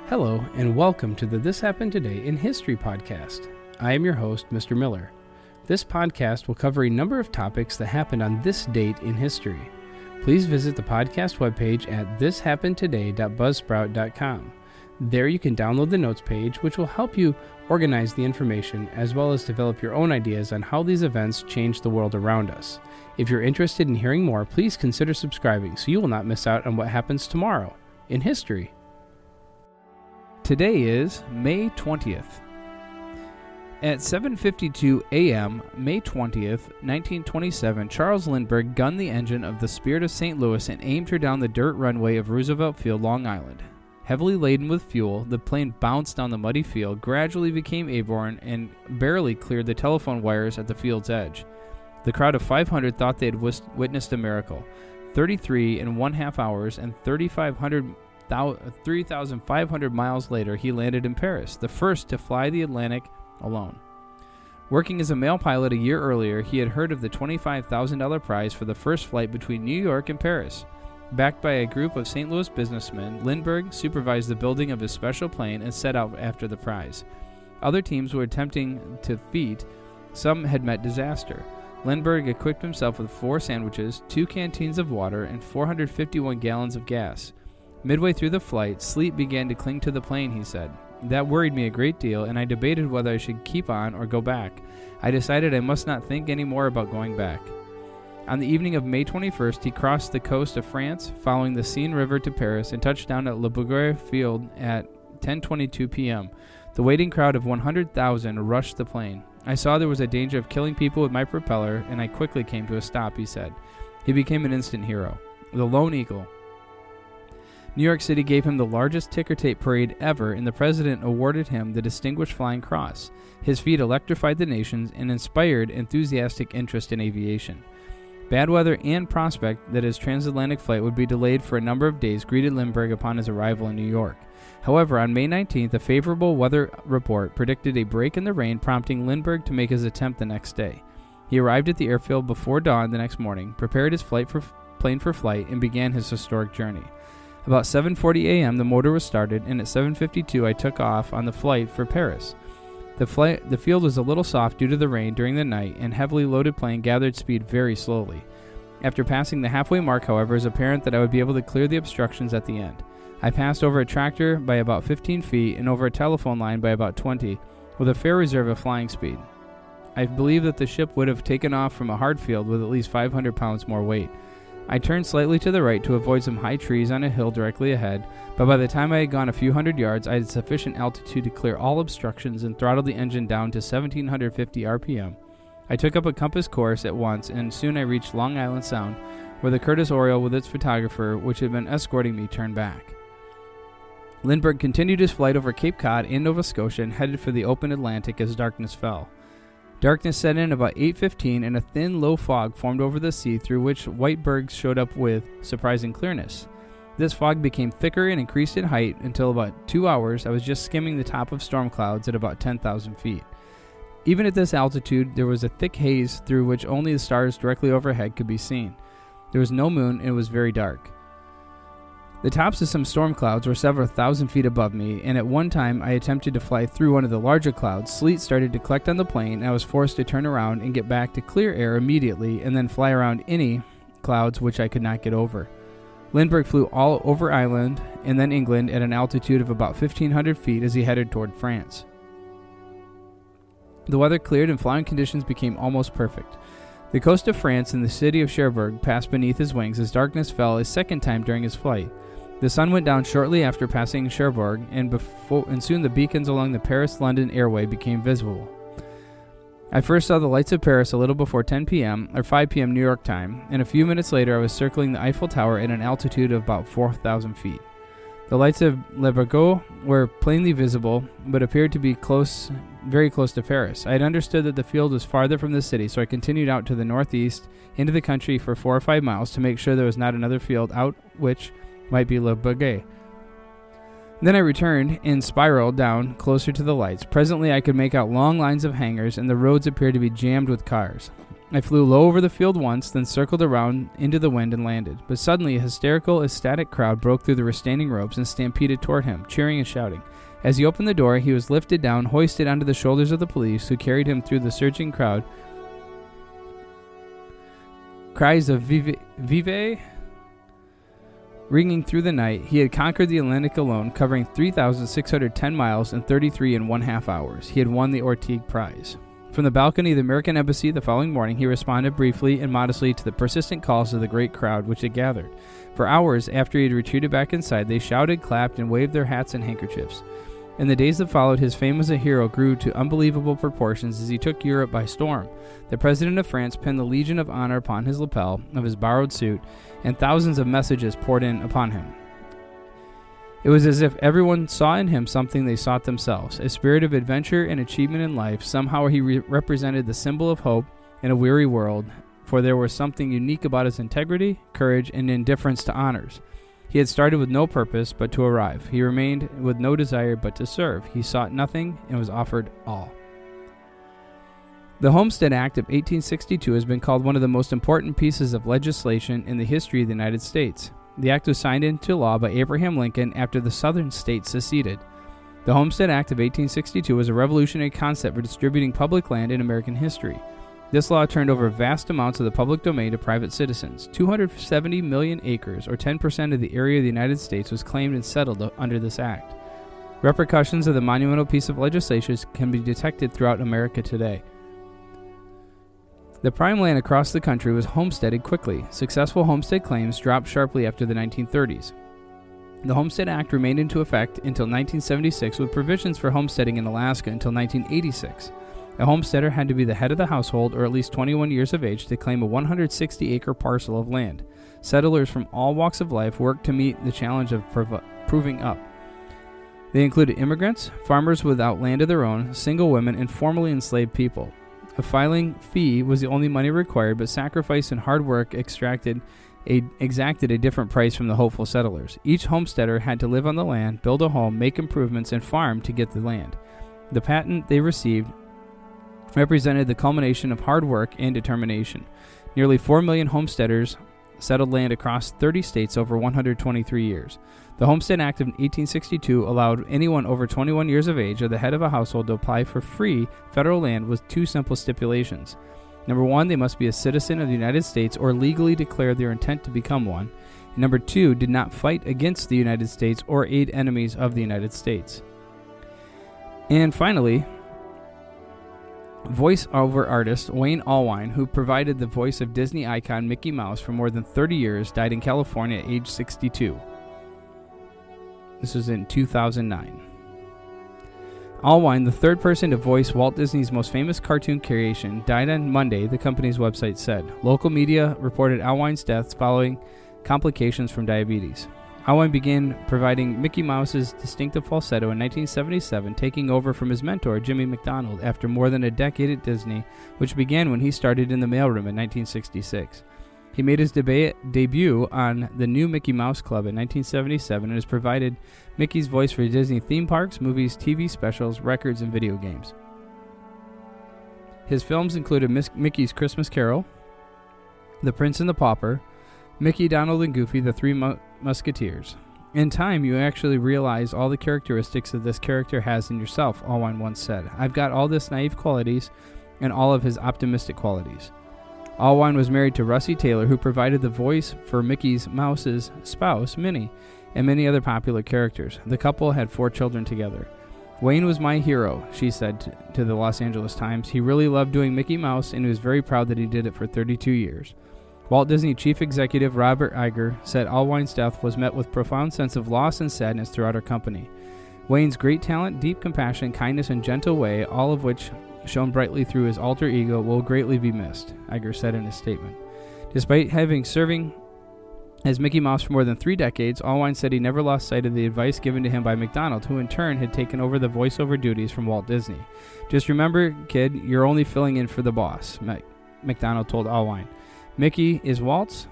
Hello, and welcome to the This Happened Today in History podcast. I am your host, Mr. Miller. This podcast will cover a number of topics that happened on this date in history. Please visit the podcast webpage at thishappenedtoday.buzzsprout.com. There you can download the notes page, which will help you organize the information as well as develop your own ideas on how these events change the world around us. If you're interested in hearing more, please consider subscribing so you will not miss out on what happens tomorrow in history. Today is May 20th. At 7:52 a.m., May 20th, 1927, Charles Lindbergh gunned the engine of the Spirit of St. Louis and aimed her down the dirt runway of Roosevelt Field, Long Island. Heavily laden with fuel, the plane bounced down the muddy field, gradually became airborne, and barely cleared the telephone wires at the field's edge. The crowd of 500 thought they had witnessed a miracle. 33.5 hours and 3,500 miles later, he landed in Paris, the first to fly the Atlantic alone. Working as a male pilot a year earlier, he had heard of the $25,000 prize for the first flight between New York and Paris. Backed by a group of St. Louis businessmen, Lindbergh supervised the building of his special plane and set out after the prize. Other teams were attempting to feat. Some had met disaster. Lindbergh equipped himself with 4 sandwiches, 2 canteens of water, and 451 gallons of gas. Midway through the flight, sleep began to cling to the plane, he said. That worried me a great deal, and I debated whether I should keep on or go back. I decided I must not think any more about going back. On the evening of May 21st, he crossed the coast of France, following the Seine River to Paris, and touched down at Lindbergh Field at 10:22 p.m. The waiting crowd of 100,000 rushed the plane. I saw there was a danger of killing people with my propeller, and I quickly came to a stop, he said. He became an instant hero. The Lone Eagle. New York City gave him the largest ticker tape parade ever, and the president awarded him the Distinguished Flying Cross. His feat electrified the nation and inspired enthusiastic interest in aviation. Bad weather and prospect that his transatlantic flight would be delayed for a number of days greeted Lindbergh upon his arrival in New York. However, on May 19th, a favorable weather report predicted a break in the rain, prompting Lindbergh to make his attempt the next day. He arrived at the airfield before dawn the next morning, prepared his plane for flight, and began his historic journey. About 7:40 a.m., the motor was started, and at 7:52 I took off on the flight for Paris. The field was a little soft due to the rain during the night, and heavily loaded plane gathered speed very slowly. After passing the halfway mark, however, it was apparent that I would be able to clear the obstructions at the end. I passed over a tractor by about 15 feet and over a telephone line by about 20, with a fair reserve of flying speed. I believe that the ship would have taken off from a hard field with at least 500 pounds more weight. I turned slightly to the right to avoid some high trees on a hill directly ahead, but by the time I had gone a few hundred yards, I had sufficient altitude to clear all obstructions and throttled the engine down to 1,750 RPM. I took up a compass course at once, and soon I reached Long Island Sound, where the Curtiss Oriole with its photographer, which had been escorting me, turned back. Lindbergh continued his flight over Cape Cod and Nova Scotia and headed for the open Atlantic as darkness fell. Darkness set in about 8:15, and a thin, low fog formed over the sea through which white bergs showed up with surprising clearness. This fog became thicker and increased in height until about 2 hours I was just skimming the top of storm clouds at about 10,000 feet. Even at this altitude, there was a thick haze through which only the stars directly overhead could be seen. There was no moon, and it was very dark. The tops of some storm clouds were several thousand feet above me, and at one time I attempted to fly through one of the larger clouds. Sleet started to collect on the plane, and I was forced to turn around and get back to clear air immediately, and then fly around any clouds which I could not get over. Lindbergh flew all over Ireland and then England at an altitude of about 1,500 feet as he headed toward France. The weather cleared and flying conditions became almost perfect. The coast of France and the city of Cherbourg passed beneath his wings as darkness fell a second time during his flight. The sun went down shortly after passing Cherbourg, and soon the beacons along the Paris-London airway became visible. I first saw the lights of Paris a little before 10 p.m., or 5 p.m. New York time, and a few minutes later I was circling the Eiffel Tower at an altitude of about 4,000 feet. The lights of Lindbergh were plainly visible, but appeared to be very close to Paris. I had understood that the field was farther from the city, so I continued out to the northeast into the country for 4 or 5 miles to make sure there was not another field out which might be Lindbergh. Then I returned and spiraled down closer to the lights. Presently I could make out long lines of hangars, and the roads appeared to be jammed with cars. I flew low over the field once, then circled around into the wind and landed. But suddenly a hysterical, ecstatic crowd broke through the retaining ropes and stampeded toward him, cheering and shouting. As he opened the door, he was lifted down, hoisted onto the shoulders of the police, who carried him through the surging crowd. Cries of Vive! Vive! Ringing through the night. He had conquered the Atlantic alone, covering 3,610 miles in 33.5 hours. He had won the Orteig Prize. From the balcony of the American Embassy the following morning, he responded briefly and modestly to the persistent calls of the great crowd which had gathered. For hours after he had retreated back inside, they shouted, clapped, and waved their hats and handkerchiefs. In the days that followed, his fame as a hero grew to unbelievable proportions as he took Europe by storm. The President of France pinned the Legion of Honor upon his lapel of his borrowed suit, and thousands of messages poured in upon him. It was as if everyone saw in him something they sought themselves, a spirit of adventure and achievement in life. Somehow he represented the symbol of hope in a weary world, for there was something unique about his integrity, courage, and indifference to honors. He had started with no purpose but to arrive. He remained with no desire but to serve. He sought nothing and was offered all. The Homestead Act of 1862 has been called one of the most important pieces of legislation in the history of the United States. The act was signed into law by Abraham Lincoln after the southern states seceded. The Homestead Act of 1862 was a revolutionary concept for distributing public land in American history. This law turned over vast amounts of the public domain to private citizens. 270 million acres, or 10% of the area of the United States, was claimed and settled under this act. Repercussions of the monumental piece of legislation can be detected throughout America today. The prime land across the country was homesteaded quickly. Successful homestead claims dropped sharply after the 1930s. The Homestead Act remained into effect until 1976, with provisions for homesteading in Alaska until 1986. A homesteader had to be the head of the household or at least 21 years of age to claim a 160-acre parcel of land. Settlers from all walks of life worked to meet the challenge of proving up. They included immigrants, farmers without land of their own, single women, and formerly enslaved people. A filing fee was the only money required, but sacrifice and hard work exacted a different price from the hopeful settlers. Each homesteader had to live on the land, build a home, make improvements, and farm to get the land. The patent they received represented the culmination of hard work and determination. Nearly 4 million homesteaders settled land across 30 states over 123 years. The Homestead Act of 1862 allowed anyone over 21 years of age or the head of a household to apply for free federal land with two simple stipulations. Number one, they must be a citizen of the United States or legally declare their intent to become one. And number two, did not fight against the United States or aid enemies of the United States. And finally, voice-over artist Wayne Allwine, who provided the voice of Disney icon Mickey Mouse for more than 30 years, died in California at age 62. This was in 2009. Allwine, the third person to voice Walt Disney's most famous cartoon creation, died on Monday, the company's website said. Local media reported Allwine's death following complications from diabetes. Allwine began providing Mickey Mouse's distinctive falsetto in 1977, taking over from his mentor, Jimmy McDonald, after more than a decade at Disney, which began when he started in the mailroom in 1966. He made his debut on the New Mickey Mouse Club in 1977 and has provided Mickey's voice for Disney theme parks, movies, TV specials, records, and video games. His films included Mickey's Christmas Carol, The Prince and the Pauper, Mickey, Donald, and Goofy, the Three Musketeers. In time, you actually realize all the characteristics that this character has in yourself, Allwine once said. I've got all this naive qualities and all of his optimistic qualities. Allwine was married to Russie Taylor, who provided the voice for Mickey Mouse's spouse, Minnie, and many other popular characters. The couple had 4 children together. Wayne was my hero, she said to the Los Angeles Times. He really loved doing Mickey Mouse, and he was very proud that he did it for 32 years. Walt Disney chief executive Robert Iger said Allwine's death was met with profound sense of loss and sadness throughout our company. Wayne's great talent, deep compassion, kindness, and gentle way, all of which shone brightly through his alter ego, will greatly be missed, Iger said in his statement. Despite serving as Mickey Mouse for more than 3 decades, Allwine said he never lost sight of the advice given to him by McDonald, who in turn had taken over the voiceover duties from Walt Disney. Just remember, kid, you're only filling in for the boss, McDonald told Allwine. Mickey is Walt's,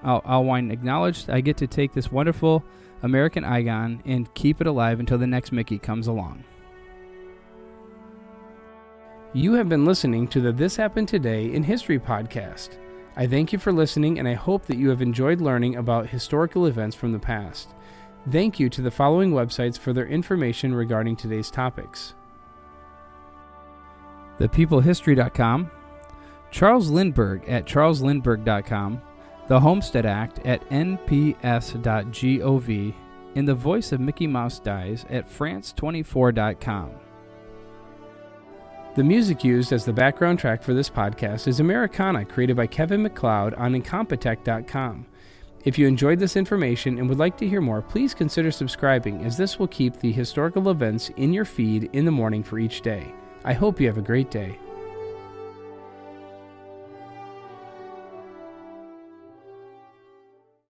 Allwine acknowledged. I get to take this wonderful American icon and keep it alive until the next Mickey comes along. You have been listening to the This Happened Today in History podcast. I thank you for listening, and I hope that you have enjoyed learning about historical events from the past. Thank you to the following websites for their information regarding today's topics: ThePeopleHistory.com, Charles Lindbergh at charleslindbergh.com, the Homestead Act at nps.gov, and the Voice of Mickey Mouse Dies at france24.com. The music used as the background track for this podcast is Americana, created by Kevin MacLeod on incompetech.com. If you enjoyed this information and would like to hear more, please consider subscribing, as this will keep the historical events in your feed in the morning for each day. I hope you have a great day.